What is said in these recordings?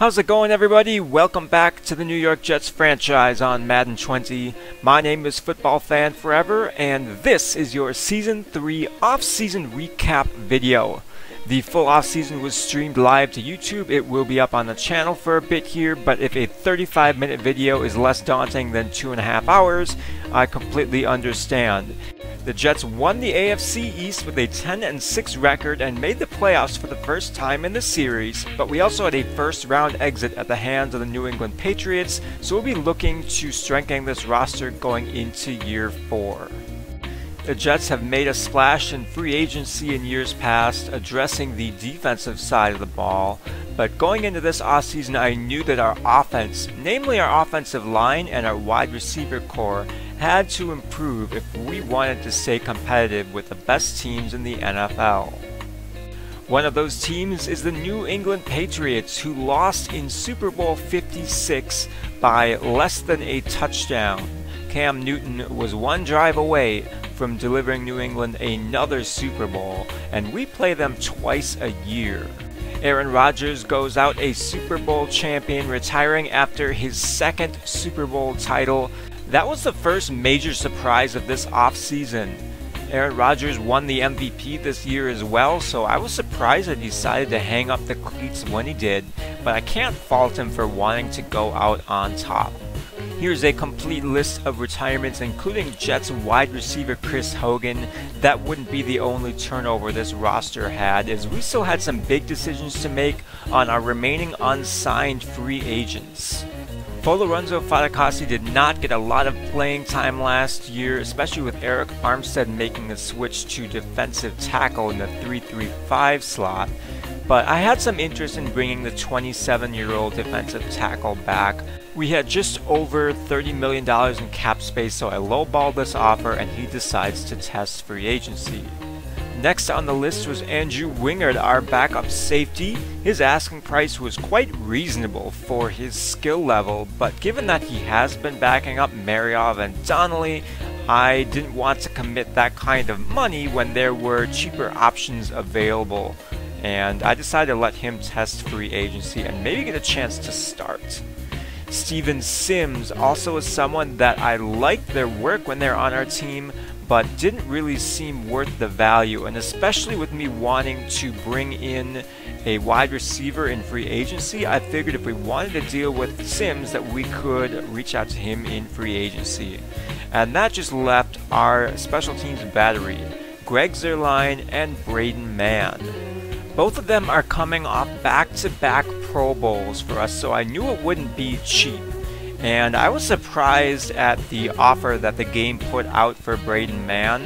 How's it going, everybody? Welcome back to the New York Jets franchise on Madden 20. My name is Football Fan Forever, and this is your Season 3 off-season recap video. The full off-season was streamed live to YouTube. It will be up on the channel for a bit here, but if a 35-minute video is less daunting than 2.5 hours, I completely understand. The Jets won the AFC East with a 10-6 record and made the playoffs for the first time in the series, but we also had a first-round exit at the hands of the New England Patriots, so we'll be looking to strengthen this roster going into year 4. The Jets have made a splash in free agency in years past, addressing the defensive side of the ball, but going into this offseason I knew that our offense, namely our offensive line and our wide receiver core, had to improve if we wanted to stay competitive with the best teams in the NFL. One of those teams is the New England Patriots, who lost in Super Bowl 56 by less than a touchdown. Cam Newton was one drive away from delivering New England another Super Bowl, and we play them twice a year. Aaron Rodgers goes out a Super Bowl champion, retiring after his second Super Bowl title. That was the first major surprise of this offseason. Aaron Rodgers won the MVP this year as well, so I was surprised that he decided to hang up the cleats when he did, but I can't fault him for wanting to go out on top. Here's a complete list of retirements, including Jets wide receiver Chris Hogan. That wouldn't be the only turnover this roster had, as we still had some big decisions to make on our remaining unsigned free agents. Lorenzo Fatukasi did not get a lot of playing time last year, especially with Eric Armstead making the switch to defensive tackle in the 3-3-5 slot, but I had some interest in bringing the 27-year-old defensive tackle back. We had just over $30 million in cap space, so I lowballed this offer and he decides to test free agency. Next on the list was Andrew Wingert, our backup safety. His asking price was quite reasonable for his skill level, but given that he has been backing up Mariov and Donnelly, I didn't want to commit that kind of money when there were cheaper options available, and I decided to let him test free agency and maybe get a chance to start. Steven Sims also is someone that I liked their work when they're on our team, but didn't really seem worth the value, and especially with me wanting to bring in a wide receiver in free agency, I figured if we wanted to deal with Sims that we could reach out to him in free agency. And that just left our special teams battery, Greg Zuerlein and Braden Mann. Both of them are coming off back-to-back Pro Bowls for us, so I knew it wouldn't be cheap. And I was surprised at the offer that the game put out for Braden Mann,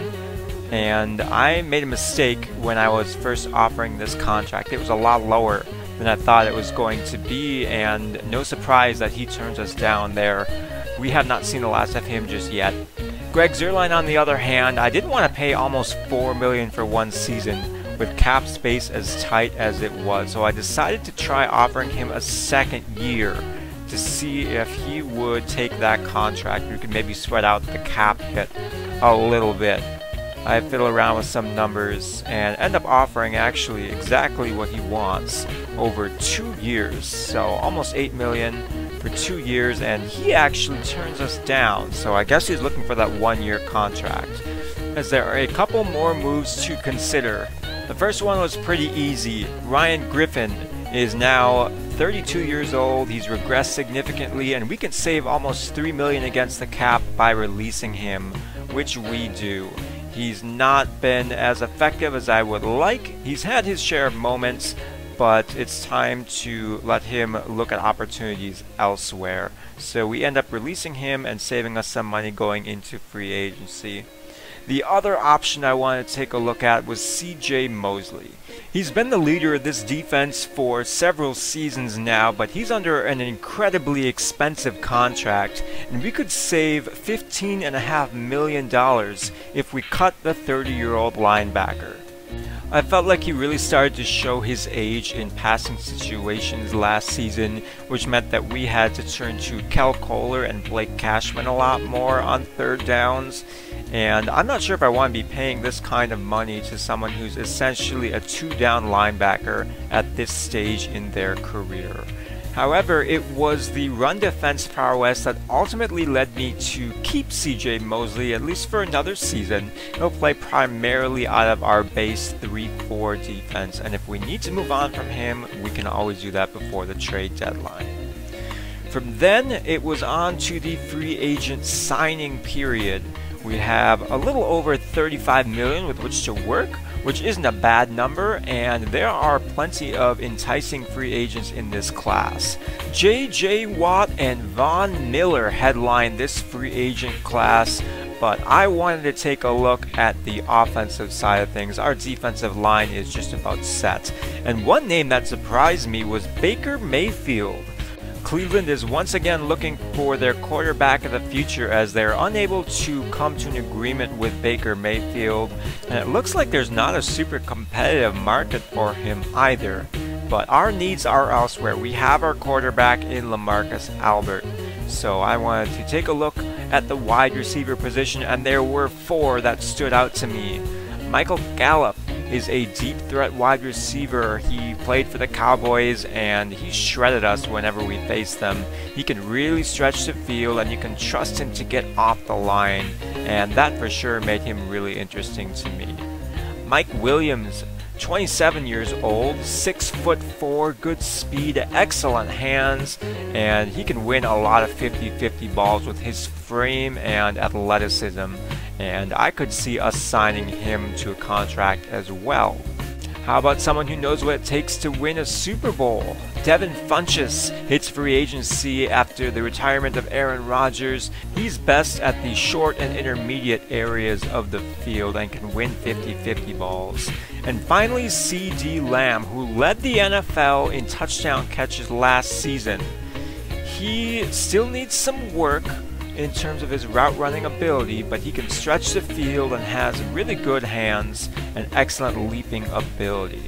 and I made a mistake when I was first offering this contract. It was a lot lower than I thought it was going to be, and no surprise that he turns us down there. We have not seen the last of him just yet. Greg Zuerlein, on the other hand, I didn't want to pay almost $4 million for one season, with cap space as tight as it was, so I decided to try offering him a second year to see if he would take that contract. We could maybe sweat out the cap hit a little bit. I fiddle around with some numbers and end up offering actually exactly what he wants over 2 years, so almost $8 million for 2 years, and he actually turns us down, so I guess he's looking for that 1-year contract. As there are a couple more moves to consider. The first one was pretty easy. Ryan Griffin is now 32 years old, he's regressed significantly, and we can save almost $3 million against the cap by releasing him, which we do. He's not been as effective as I would like. He's had his share of moments, but it's time to let him look at opportunities elsewhere. So we end up releasing him and saving us some money going into free agency. The other option I wanted to take a look at was CJ Mosley. He's been the leader of this defense for several seasons now, but he's under an incredibly expensive contract, and we could save $15.5 million if we cut the 30-year-old linebacker. I felt like he really started to show his age in passing situations last season, which meant that we had to turn to Kel Kohler and Blake Cashman a lot more on third downs. And I'm not sure if I want to be paying this kind of money to someone who's essentially a two-down linebacker at this stage in their career. However, it was the run defense prowess that ultimately led me to keep CJ Mosley, at least for another season. He'll play primarily out of our base 3-4 defense, and if we need to move on from him, we can always do that before the trade deadline. From then, it was on to the free agent signing period. We have a little over $35 million with which to work, which isn't a bad number, and there are plenty of enticing free agents in this class. J.J. Watt and Von Miller headline this free agent class, but I wanted to take a look at the offensive side of things. Our defensive line is just about set. And one name that surprised me was Baker Mayfield. Cleveland is once again looking for their quarterback of the future as they're unable to come to an agreement with Baker Mayfield, and it looks like there's not a super competitive market for him either. But our needs are elsewhere. We have our quarterback in LaMarcus Albert. So I wanted to take a look at the wide receiver position, and there were 4 that stood out to me. Michael Gallup is a deep threat wide receiver. He played for the Cowboys and he shredded us whenever we faced them. He can really stretch the field and you can trust him to get off the line, and that for sure made him really interesting to me. Mike Williams, 27 years old, 6'4", good speed, excellent hands, and he can win a lot of 50-50 balls with his frame and athleticism, and I could see us signing him to a contract as well. How about someone who knows what it takes to win a Super Bowl? Devin Funchess hits free agency after the retirement of Aaron Rodgers. He's best at the short and intermediate areas of the field and can win 50-50 balls. And finally, C.D. Lamb, who led the NFL in touchdown catches last season. He still needs some work in terms of his route running ability, but he can stretch the field and has really good hands and excellent leaping ability.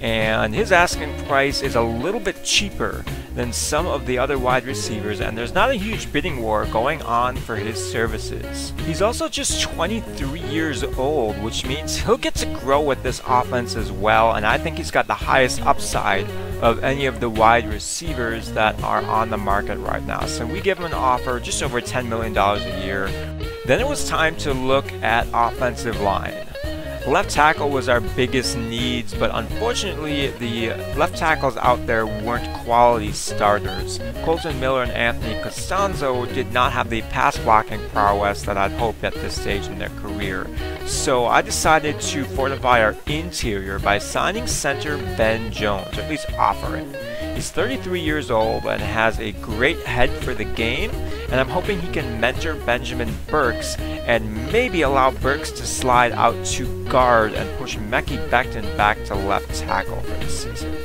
And his asking price is a little bit cheaper than some of the other wide receivers, and there's not a huge bidding war going on for his services. He's also just 23 years old, which means he'll get to grow with this offense as well, and I think he's got the highest upside of any of the wide receivers that are on the market right now. So we give him an offer just over $10 million a year. Then it was time to look at offensive line. Left tackle was our biggest needs, but unfortunately the left tackles out there weren't quality starters. Colton Miller and Anthony Costanzo did not have the pass blocking prowess that I'd hoped at this stage in their career. So I decided to fortify our interior by signing center Ben Jones, or at least offer it. He's 33 years old and has a great head for the game, and I'm hoping he can mentor Benjamin Burks and maybe allow Burks to slide out to guard and push Mekhi Becton back to left tackle for the season.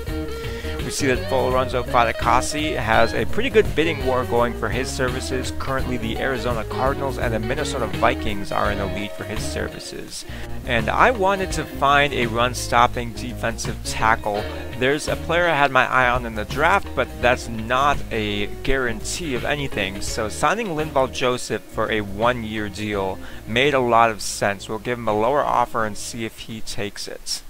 We see that Lorenzo Fatukasi has a pretty good bidding war going for his services. Currently the Arizona Cardinals and the Minnesota Vikings are in the lead for his services. And I wanted to find a run-stopping defensive tackle. There's a player I had my eye on in the draft, but that's not a guarantee of anything. So signing Linval Joseph for a 1-year deal made a lot of sense. We'll give him a lower offer and see if he takes it.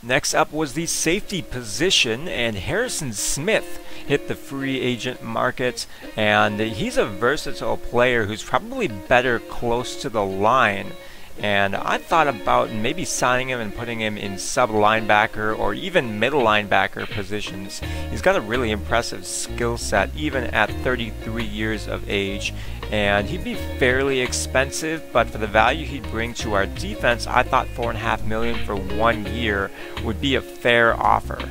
Next up was the safety position, and Harrison Smith hit the free agent market, and he's a versatile player who's probably better close to the line. And I thought about maybe signing him and putting him in sub-linebacker or even middle linebacker positions. He's got a really impressive skill set even at 33 years of age, and he'd be fairly expensive, but for the value he'd bring to our defense, I thought $4.5 million for 1 year would be a fair offer.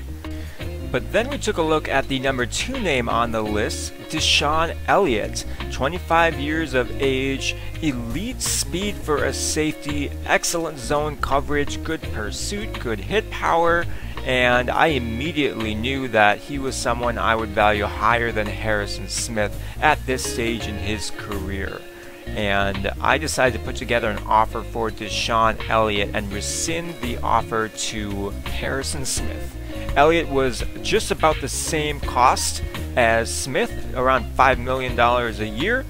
But then we took a look at the number 2 name on the list, Desean Elliott, 25 years of age, elite speed for a safety, excellent zone coverage, good pursuit, good hit power, and I immediately knew that he was someone I would value higher than Harrison Smith at this stage in his career. And I decided to put together an offer for Desean Elliott and rescind the offer to Harrison Smith. Elliott was just about the same cost as Smith, around $5 million a year,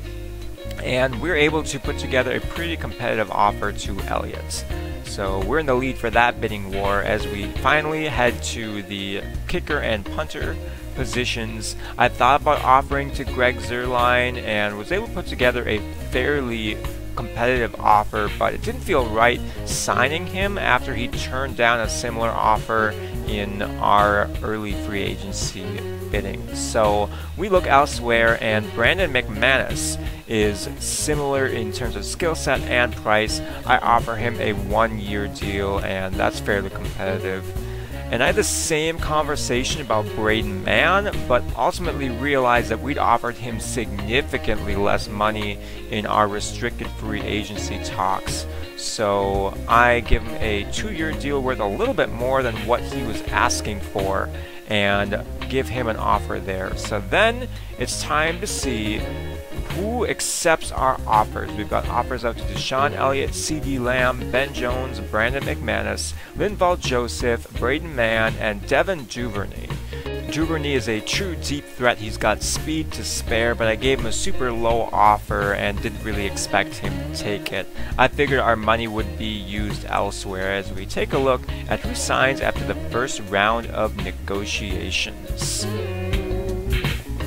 and we're able to put together a pretty competitive offer to Elliott. So we're in the lead for that bidding war as we finally head to the kicker and punter positions. I thought about offering to Greg Zuerlein and was able to put together a fairly competitive offer, but it didn't feel right signing him after he turned down a similar offer in our early free agency bidding. So we look elsewhere, and Brandon McManus is similar in terms of skill set and price. I offer him a 1-year deal, and that's fairly competitive. And I had the same conversation about Braden Mann, but ultimately realized that we'd offered him significantly less money in our restricted free agency talks. So I give him a 2-year deal worth a little bit more than what he was asking for, and give him an offer there. So then it's time to see who accepts our offers. We've got offers out to Desean Elliott, C.D. Lamb, Ben Jones, Brandon McManus, Linval Joseph, Braden Mann, and Devin Duvernay. Duvernay is a true deep threat. He's got speed to spare, but I gave him a super low offer and didn't really expect him to take it. I figured our money would be used elsewhere as we take a look at who signs after the first round of negotiations.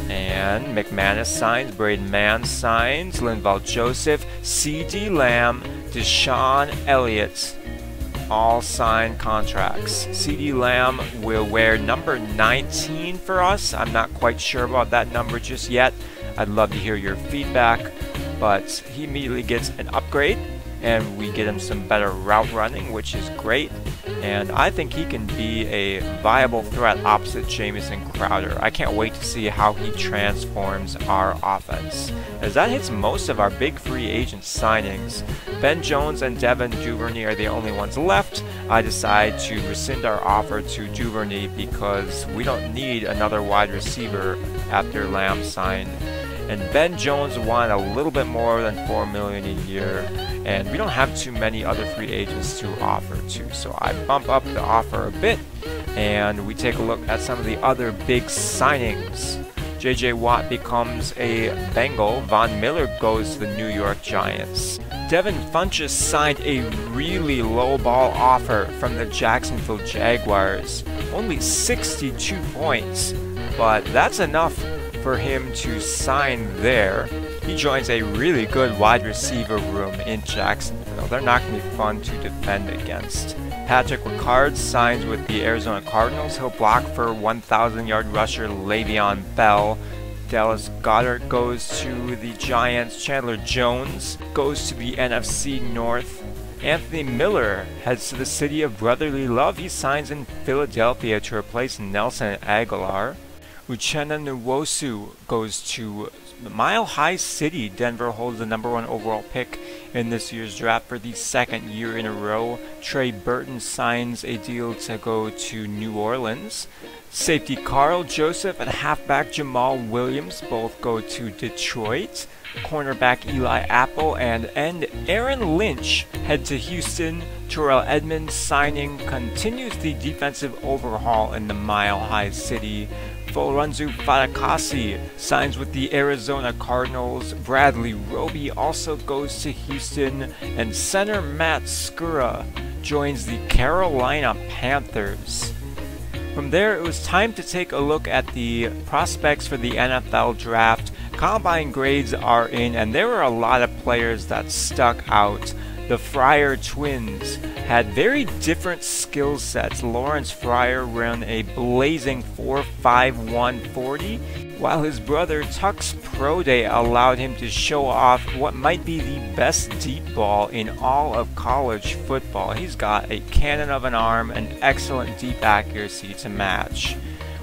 And McManus signs, Braden Mann signs, Linval Joseph, C.D. Lamb, Desean Elliott, all signed contracts. C.D. Lamb will wear number 19 for us. I'm not quite sure about that number just yet. I'd love to hear your feedback, but he immediately gets an upgrade, and we get him some better route running, which is great. And I think he can be a viable threat opposite Jamison Crowder. I can't wait to see how he transforms our offense, as that hits most of our big free agent signings. Ben Jones and Devin Duvernay are the only ones left. I decide to rescind our offer to Duvernay because we don't need another wide receiver after Lamb signed. And Ben Jones wanted a little bit more than $4 million a year, and we don't have too many other free agents to offer to. So I bump up the offer a bit, and we take a look at some of the other big signings. J.J. Watt becomes a Bengal. Von Miller goes to the New York Giants. Devin Funchess signed a really low ball offer from the Jacksonville Jaguars. Only 62 points, but that's enough for him to sign there. He joins a really good wide receiver room in Jacksonville. They're not going to be fun to defend against. Patrick Ricard signs with the Arizona Cardinals. He'll block for 1,000-yard rusher Le'Veon Bell. Dallas Goedert goes to the Giants. Chandler Jones goes to the NFC North. Anthony Miller heads to the city of brotherly love. He signs in Philadelphia to replace Nelson Aguilar. Uchenna Nwosu goes to Mile High City. Denver holds the #1 overall pick in this year's draft for the 2nd year in a row. Trey Burton signs a deal to go to New Orleans. Safety Carl Joseph and halfback Jamal Williams both go to Detroit. Cornerback Eli Apple and end Aaron Lynch head to Houston. Terrell Edmonds signing continues the defensive overhaul in the Mile High City. Folorunso Fatukasi signs with the Arizona Cardinals. Bradley Roby also goes to Houston, and center Matt Skura joins the Carolina Panthers. From there, it was time to take a look at the prospects for the NFL draft. Combine grades are in, and there were a lot of players that stuck out. The Fryer twins had very different skill sets. Lawrence Fryer ran a blazing 4.51 40, while his brother Tuck's Pro Day allowed him to show off what might be the best deep ball in all of college football. He's got a cannon of an arm and excellent deep accuracy to match.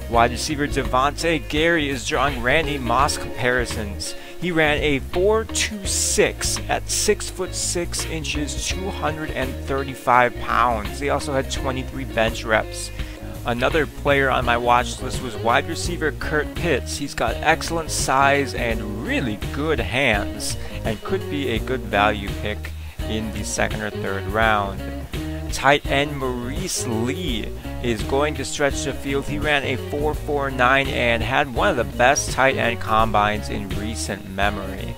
Wide receiver Devontae Gary is drawing Randy Moss comparisons. He ran a 4.26 at 6'6" 235 pounds. He also had 23 bench reps. Another player on my watch list was wide receiver Kurt Pitts. He's got excellent size and really good hands, and could be a good value pick in the 2nd or 3rd round. Tight end Maurice Lee is going to stretch the field. He ran a 4.49 and had one of the best tight end combines in recent memory.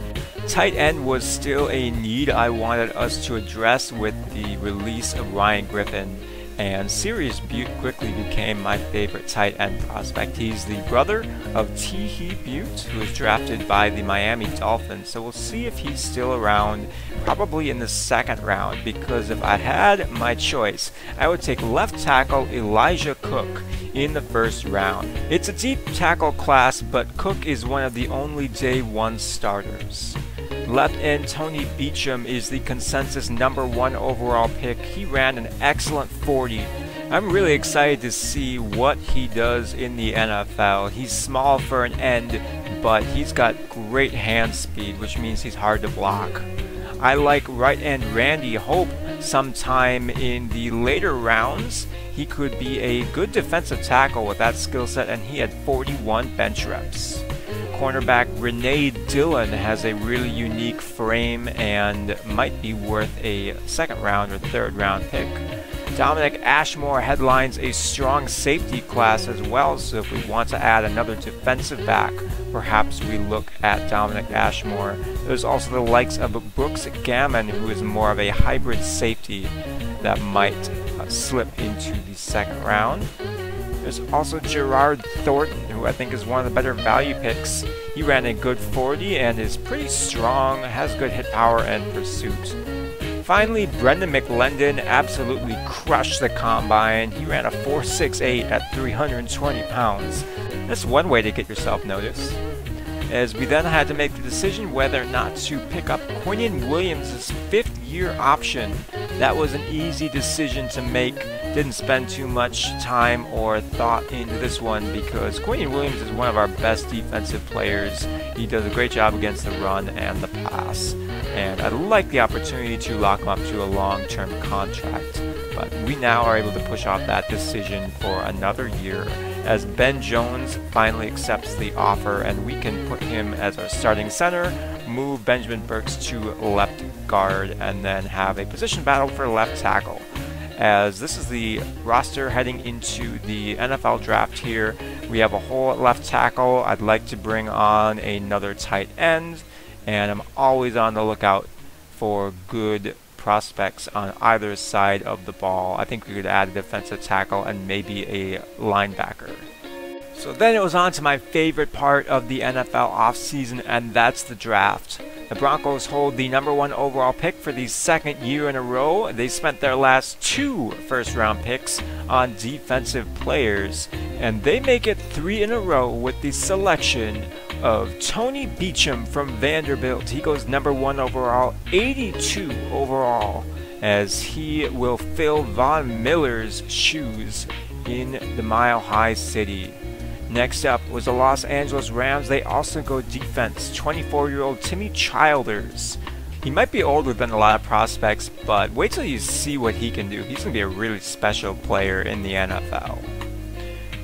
Tight end was still a need I wanted us to address with the release of Ryan Griffin, And Sirius Butte quickly became my favorite tight end prospect. He's the brother of T.H. Butte, who was drafted by the Miami Dolphins. So we'll see if he's still around, probably in the second round, because if I had my choice, I would take left tackle Elijah Cook in the first round. It's a deep tackle class, but Cook is one of the only day one starters. Left end Tony Beacham is the consensus #1 overall pick. He ran an excellent 40. I'm really excited to see what he does in the NFL. He's small for an end, but he's got great hand speed, which means he's hard to block. I like right end Randy Hope sometime in the later rounds. He could be a good defensive tackle with that skill set, and he had 41 bench reps. Cornerback Renee Dillon has a really unique frame and might be worth a second round or third round pick. Dominic Ashmore headlines a strong safety class as well, so if we want to add another defensive back, perhaps we look at Dominic Ashmore. There's also the likes of Brooks Gammon, who is more of a hybrid safety that might slip into the second round. There's also Gerard Thornton, who I think is one of the better value picks. He ran a good 40 and is pretty strong, has good hit power and pursuit. Finally, Brendan McLendon absolutely crushed the combine. He ran a 4.68 at 320 pounds. That's one way to get yourself noticed. As we then had to make the decision whether or not to pick up Quinnen Williams' 5th-year option. That was an easy decision to make. Didn't spend too much time or thought into this one because Quinnen Williams is one of our best defensive players. He does a great job against the run and the pass. And I'd like the opportunity to lock him up to a long-term contract. But we now are able to push off that decision for another year as Ben Jones finally accepts the offer, and we can put him as our starting center, move Benjamin Burks to left guard, and then have a position battle for left tackle. As this is the roster heading into the NFL draft here, we have a hole at left tackle. I'd like to bring on another tight end, and I'm always on the lookout for good prospects on either side of the ball. I think we could add a defensive tackle and maybe a linebacker. So then it was on to my favorite part of the NFL offseason, and that's the draft. The Broncos hold the #1 overall pick for the second year in a row. They spent their last 2 first-round picks on defensive players, and they make it 3 in a row with the selection of Tony Beacham from Vanderbilt. He goes #1 overall, 82 overall, as he will fill Von Miller's shoes in the Mile High City. Next up was the Los Angeles Rams. They also go defense, 24-year-old Timmy Childers. He might be older than a lot of prospects, but wait till you see what he can do. He's going to be a really special player in the NFL.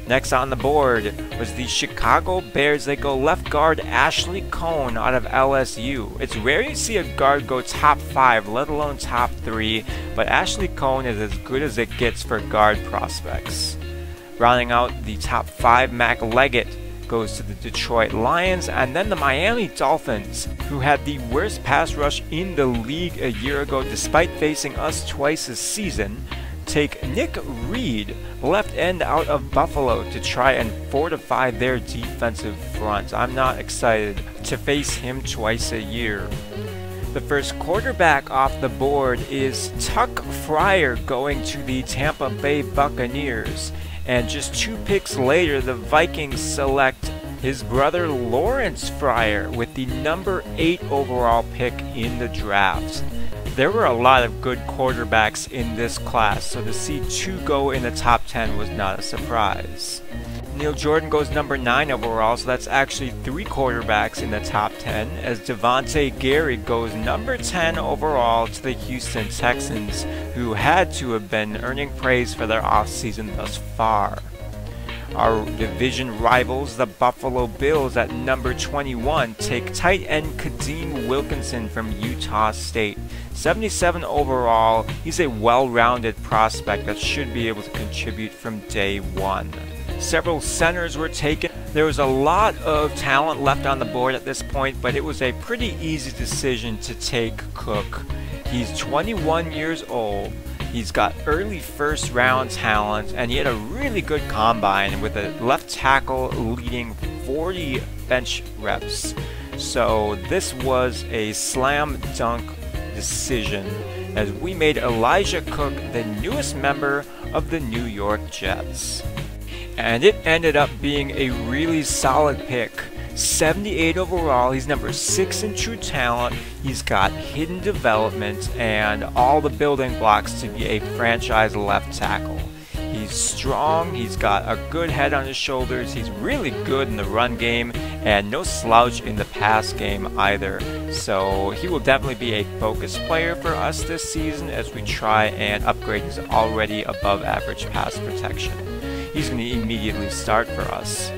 Next on the board was the Chicago Bears. They go left guard Ashley Cone out of LSU. It's rare you see a guard go top 5, let alone top 3, but Ashley Cone is as good as it gets for guard prospects. Rounding out the top 5, Mac Leggett goes to the Detroit Lions, and then the Miami Dolphins, who had the worst pass rush in the league a year ago despite facing us twice this season, take Nick Reed, left end out of Buffalo, to try and fortify their defensive front. I'm not excited to face him twice a year. The first quarterback off the board is Tuck Fryer going to the Tampa Bay Buccaneers. And just 2 picks later, the Vikings select his brother Lawrence Fryer with the #8 overall pick in the draft. There were a lot of good quarterbacks in this class, so to see 2 go in the top 10 was not a surprise. Neil Jordan goes #9 overall, so that's actually 3 quarterbacks in the top 10, as Devontae Gary goes #10 overall to the Houston Texans, who had to have been earning praise for their offseason thus far. Our division rivals, the Buffalo Bills, at #21, take tight end Kadeem Wilkinson from Utah State. 77 overall, he's a well-rounded prospect that should be able to contribute from day 1. Several centers were taken. There was a lot of talent left on the board at this point, but it was a pretty easy decision to take Cook. He's 21 years old, He's got early first round talent, and he had a really good combine with a left tackle leading 40 bench reps. So this was a slam dunk decision as we made Elijah Cook the newest member of the New York Jets. And it ended up being a really solid pick. 78 overall, he's number 6 in true talent, he's got hidden development and all the building blocks to be a franchise left tackle. He's strong, he's got a good head on his shoulders, he's really good in the run game, and no slouch in the pass game either. So he will definitely be a focus player for us this season as we try and upgrade his already above average pass protection. He's going to immediately start for us.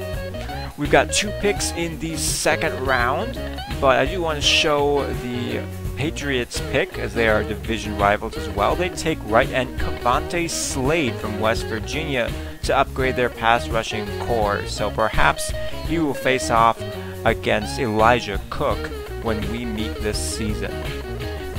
We've got 2 picks in the second round, but I do want to show the Patriots pick as they are division rivals as well. They take right end Cavante Slade from West Virginia to upgrade their pass rushing core, so perhaps he will face off against Elijah Cook when we meet this season.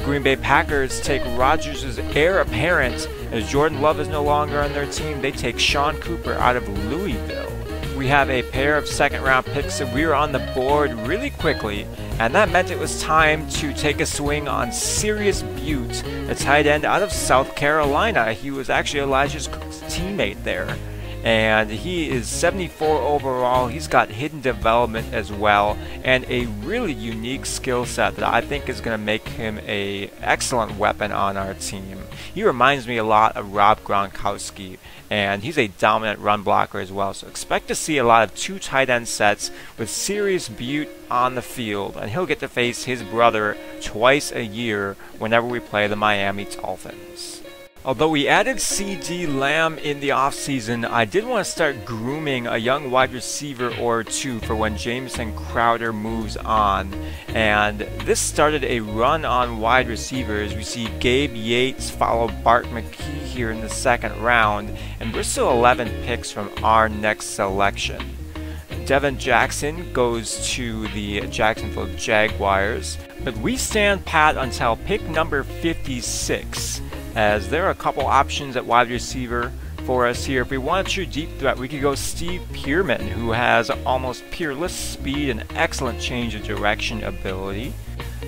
Green Bay Packers take Rodgers' heir apparent. As Jordan Love is no longer on their team, they take Sean Cooper out of Louisville. We have a pair of second round picks, so we were on the board really quickly, and that meant it was time to take a swing on Sirius Butte, a tight end out of South Carolina. He was actually Elijah Cook's teammate there, and he is 74 overall. He's got hidden development as well, and a really unique skill set that I think is going to make him an excellent weapon on our team. He reminds me a lot of Rob Gronkowski, and he's a dominant run blocker as well, so expect to see a lot of 2 tight end sets with Sirius Butte on the field, and he'll get to face his brother twice a year whenever we play the Miami Dolphins. Although we added CD Lamb in the offseason, I did want to start grooming a young wide receiver or 2 for when Jameson Crowder moves on. And this started a run on wide receivers. We see Gabe Yates follow Bart McKee here in the second round, and we're still 11 picks from our next selection. Devin Jackson goes to the Jacksonville Jaguars, but we stand pat until pick number 56. As there are a couple options at wide receiver for us here. If we want a true deep threat, we could go Steve Pearman, who has almost peerless speed and excellent change of direction ability.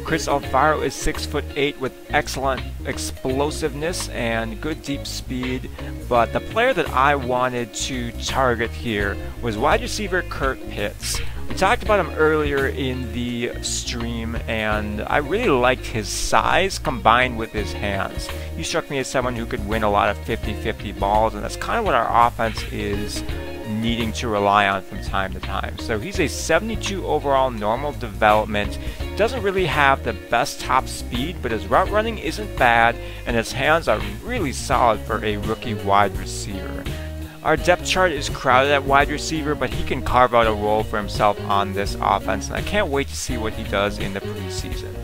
Chris Alfaro is 6'8" with excellent explosiveness and good deep speed, but the player that I wanted to target here was wide receiver Kurt Pitts. We talked about him earlier in the stream, and I really liked his size combined with his hands. He struck me as someone who could win a lot of 50-50 balls, and that's kind of what our offense is needing to rely on from time to time. So he's a 72 overall normal development. Doesn't really have the best top speed, but his route running isn't bad, and his hands are really solid for a rookie wide receiver. Our depth chart is crowded at wide receiver, but he can carve out a role for himself on this offense, and I can't wait to see what he does in the preseason.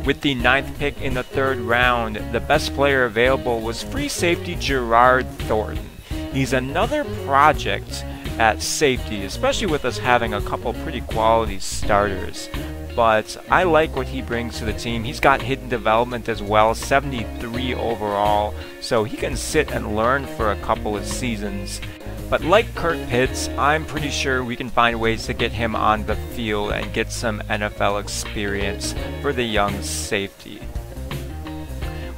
With the 9th pick in the 3rd round, the best player available was free safety Gerard Thornton. He's another project at safety, especially with us having a couple pretty quality starters. But I like what he brings to the team. He's got hidden development as well, 73 overall, so he can sit and learn for a couple of seasons. But like Kurt Pitts, I'm pretty sure we can find ways to get him on the field and get some NFL experience for the young safety.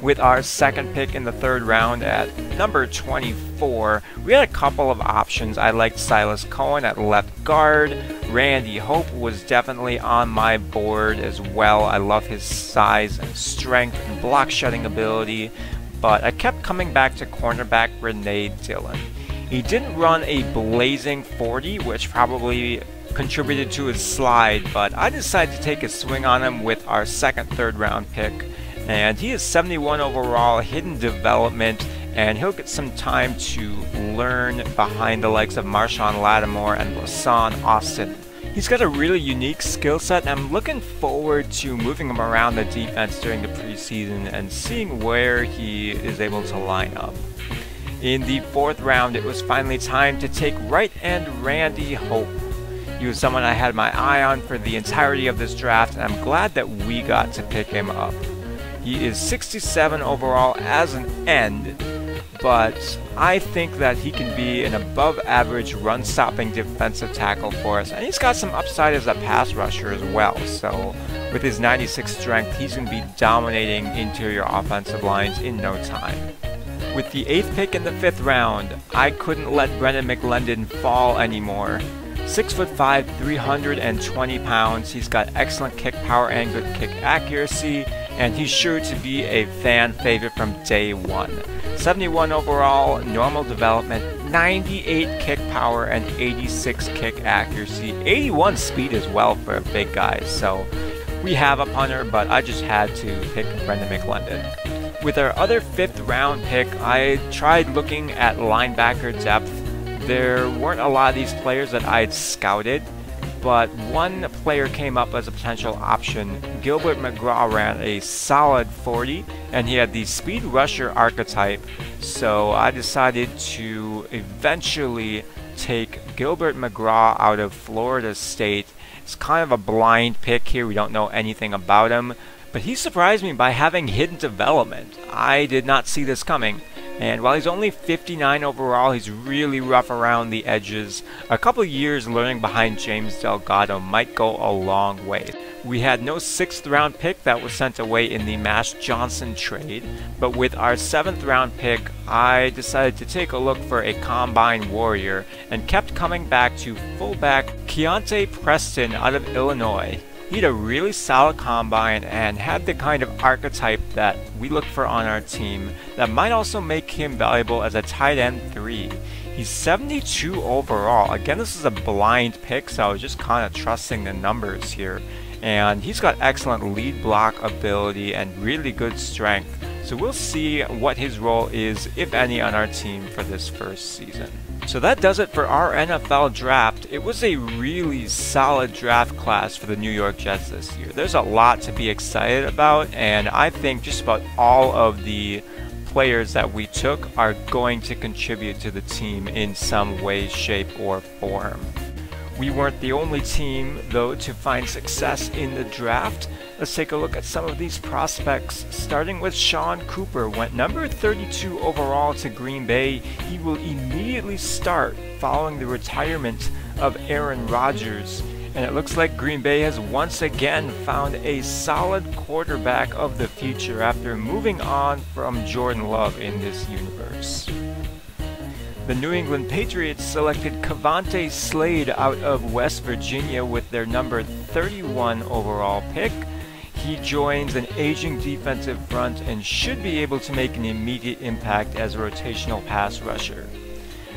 With our 2nd pick in the 3rd round at number 24, we had a couple of options. I liked Silas Cohen at left guard. Randy Hope was definitely on my board as well. I love his size and strength and block shedding ability, but I kept coming back to cornerback Renee Dillon. He didn't run a blazing 40, which probably contributed to his slide, but I decided to take a swing on him with our 2nd, 3rd round pick. And he is 71 overall, hidden development, and he'll get some time to learn behind the likes of Marshawn Lattimore and Lasan Austin. He's got a really unique skill set, and I'm looking forward to moving him around the defense during the preseason and seeing where he is able to line up. In the 4th round, it was finally time to take right end Randy Hope. He was someone I had my eye on for the entirety of this draft, and I'm glad that we got to pick him up. He is 67 overall as an end, but I think that he can be an above-average run-stopping defensive tackle for us, and he's got some upside as a pass rusher as well. So with his 96 strength, he's going to be dominating interior offensive lines in no time. With the 8th pick in the 5th round, I couldn't let Brendan McLendon fall anymore. 6'5", 320 pounds. He's got excellent kick power and good kick accuracy, and he's sure to be a fan favorite from day one. 71 overall, normal development, 98 kick power, and 86 kick accuracy. 81 speed as well for a big guy, so we have a punter, but I just had to pick Brendan McLendon. With our other 5th round pick, I tried looking at linebacker depth. There weren't a lot of these players that I'd scouted, but one player came up as a potential option. Gilbert Mcgraw ran a solid 40, and he had the speed rusher archetype, so I decided to eventually take Gilbert Mcgraw out of Florida State. It's kind of a blind pick here. We don't know anything about him, but he surprised me by having hidden development. I did not see this coming. And while he's only 59 overall, he's really rough around the edges. A couple years learning behind James Delgado might go a long way. We had no 6th round pick that was sent away in the Mash Johnson trade, but with our 7th round pick, I decided to take a look for a combine warrior and kept coming back to fullback Keontae Preston out of Illinois. He had a really solid combine and had the kind of archetype that we look for on our team that might also make him valuable as a tight end 3. He's 72 overall. Again, this is a blind pick, so I was just kind of trusting the numbers here. And he's got excellent lead block ability and really good strength. So we'll see what his role is, if any, on our team for this first season. So that does it for our NFL draft. It was a really solid draft class for the New York Jets this year. There's a lot to be excited about, and I think just about all of the players that we took are going to contribute to the team in some way, shape, or form. We weren't the only team, though, to find success in the draft. Let's take a look at some of these prospects, starting with Sean Cooper. Went number 32 overall to Green Bay. He will immediately start following the retirement of Aaron Rodgers. And it looks like Green Bay has once again found a solid quarterback of the future after moving on from Jordan Love in this universe. The New England Patriots selected Cavante Slade out of West Virginia with their number 31 overall pick. He joins an aging defensive front and should be able to make an immediate impact as a rotational pass rusher.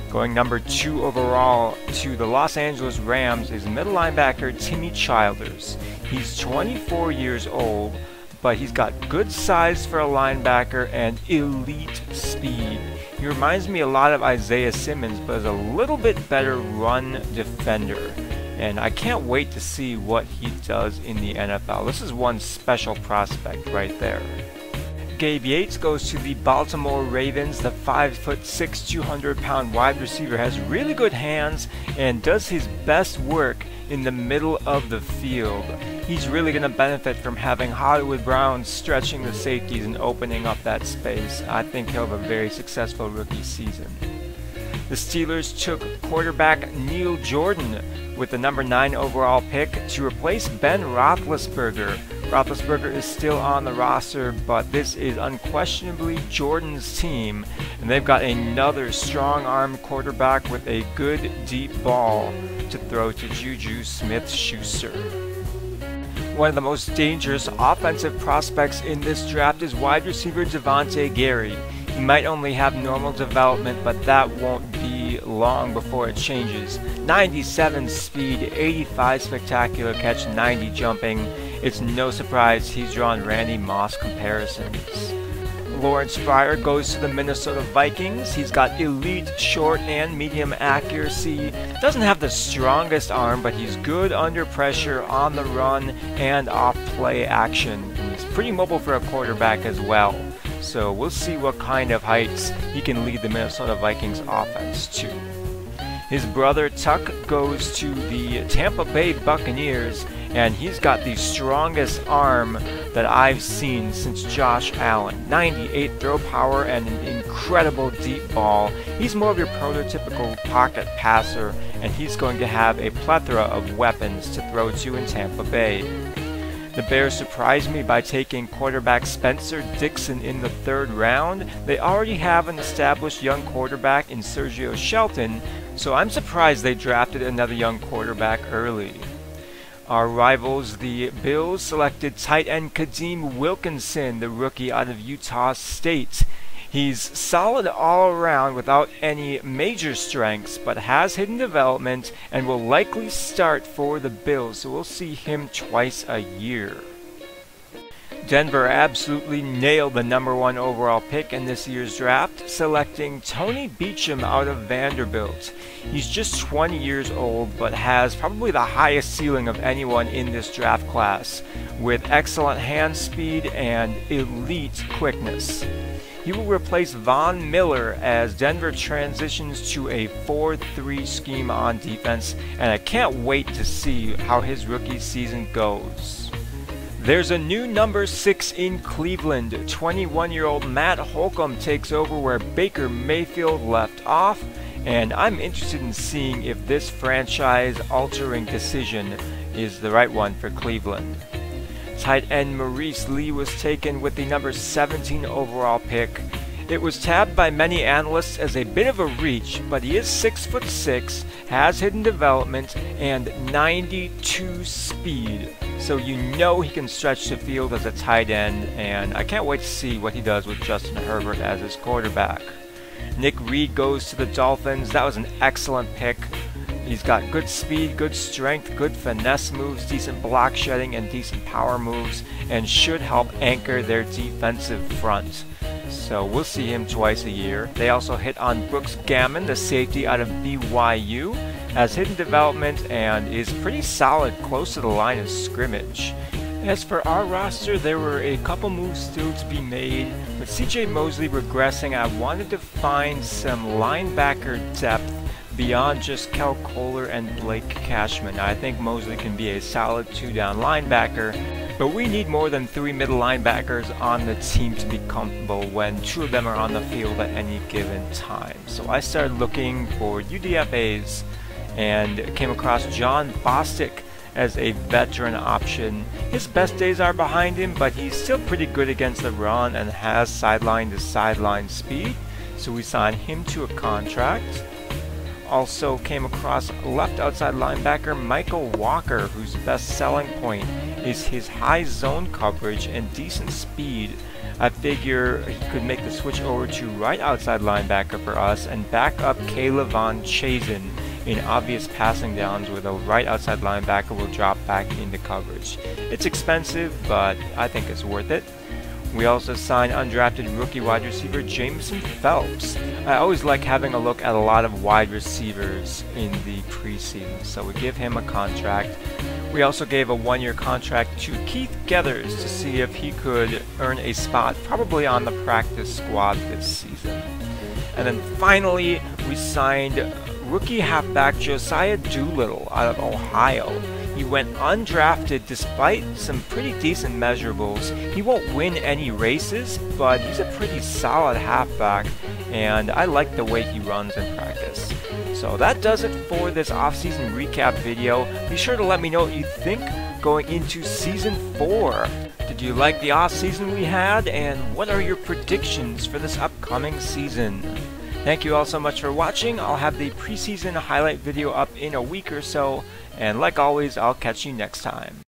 Going number 2 overall to the Los Angeles Rams is middle linebacker Timmy Childers. He's 24 years old, but he's got good size for a linebacker and elite speed. He reminds me a lot of Isaiah Simmons, but is a little bit better run defender. And I can't wait to see what he does in the NFL. This is one special prospect right there. Gabe Yates goes to the Baltimore Ravens. The 5'6", 200-pound wide receiver has really good hands and does his best work in the middle of the field. He's really going to benefit from having Hollywood Brown stretching the safeties and opening up that space. I think he'll have a very successful rookie season. The Steelers took quarterback Neil Jordan with the number 9 overall pick to replace Ben Roethlisberger. Roethlisberger is still on the roster, but this is unquestionably Jordan's team, and they've got another strong-arm quarterback with a good deep ball to throw to Juju Smith-Schuster. One of the most dangerous offensive prospects in this draft is wide receiver Devontae Gary. He might only have normal development, but that won't be long before it changes. 97 speed, 85 spectacular catch, 90 jumping. It's no surprise he's drawn Randy Moss comparisons. Lawrence Fryer goes to the Minnesota Vikings. He's got elite short and medium accuracy. Doesn't have the strongest arm, but he's good under pressure, on the run, and off play action. And he's pretty mobile for a quarterback as well. So we'll see what kind of heights he can lead the Minnesota Vikings offense to. His brother Tuck goes to the Tampa Bay Buccaneers, and he's got the strongest arm that I've seen since Josh Allen. 98 throw power and an incredible deep ball. He's more of your prototypical pocket passer, and he's going to have a plethora of weapons to throw to in Tampa Bay. The Bears surprised me by taking quarterback Spencer Dixon in the 3rd round. They already have an established young quarterback in Sergio Shelton, so I'm surprised they drafted another young quarterback early. Our rivals, the Bills, selected tight end Kadeem Wilkinson, the rookie out of Utah State. He's solid all around without any major strengths, but has hidden development and will likely start for the Bills, so we'll see him twice a year. Denver absolutely nailed the #1 overall pick in this year's draft, selecting Tony Beacham out of Vanderbilt. He's just 20 years old, but has probably the highest ceiling of anyone in this draft class, with excellent hand speed and elite quickness. He will replace Von Miller as Denver transitions to a 4-3 scheme on defense, and I can't wait to see how his rookie season goes. There's a new number 6 in Cleveland. 21-year-old Matt Holcomb takes over where Baker Mayfield left off, and I'm interested in seeing if this franchise-altering decision is the right one for Cleveland. Tight end Maurice Lee was taken with the number 17 overall pick. It was tabbed by many analysts as a bit of a reach, but he is 6'6", has hidden development, and 92 speed. So you know he can stretch the field as a tight end, and I can't wait to see what he does with Justin Herbert as his quarterback. Nick Reed goes to the Dolphins. That was an excellent pick. He's got good speed, good strength, good finesse moves, decent block shedding, and decent power moves, and should help anchor their defensive front. So we'll see him twice a year. They also hit on Brooks Gammon, the safety out of BYU, has hidden development and is pretty solid close to the line of scrimmage. As for our roster, there were a couple moves still to be made. With CJ Mosley regressing, I wanted to find some linebacker depth beyond just Kel Kohler and Blake Cashman. I think Mosley can be a solid 2-down linebacker, but we need more than 3 middle linebackers on the team to be comfortable when 2 of them are on the field at any given time. So I started looking for UDFAs and came across John Bostic as a veteran option. His best days are behind him, but he's still pretty good against the run and has sideline to sideline speed, so we signed him to a contract. Also came across left outside linebacker Michael Walker, whose best selling point is his high zone coverage and decent speed. I figure he could make the switch over to right outside linebacker for us and back up Kayla Von Chazen in obvious passing downs where the right outside linebacker will drop back into coverage. It's expensive, but I think it's worth it. We also signed undrafted rookie wide receiver Jameson Phelps. I always like having a look at a lot of wide receivers in the preseason, so we give him a contract. We also gave a 1-year contract to Keith Geathers to see if he could earn a spot probably on the practice squad this season. And then finally, we signed rookie halfback Josiah Doolit out of Ohio. He went undrafted despite some pretty decent measurables. He won't win any races, but he's a pretty solid halfback, and I like the way he runs in practice. So that does it for this offseason recap video. Be sure to let me know what you think going into Season 4. Did you like the offseason we had, and what are your predictions for this upcoming season? Thank you all so much for watching. I'll have the preseason highlight video up in a week or so, and like always, I'll catch you next time.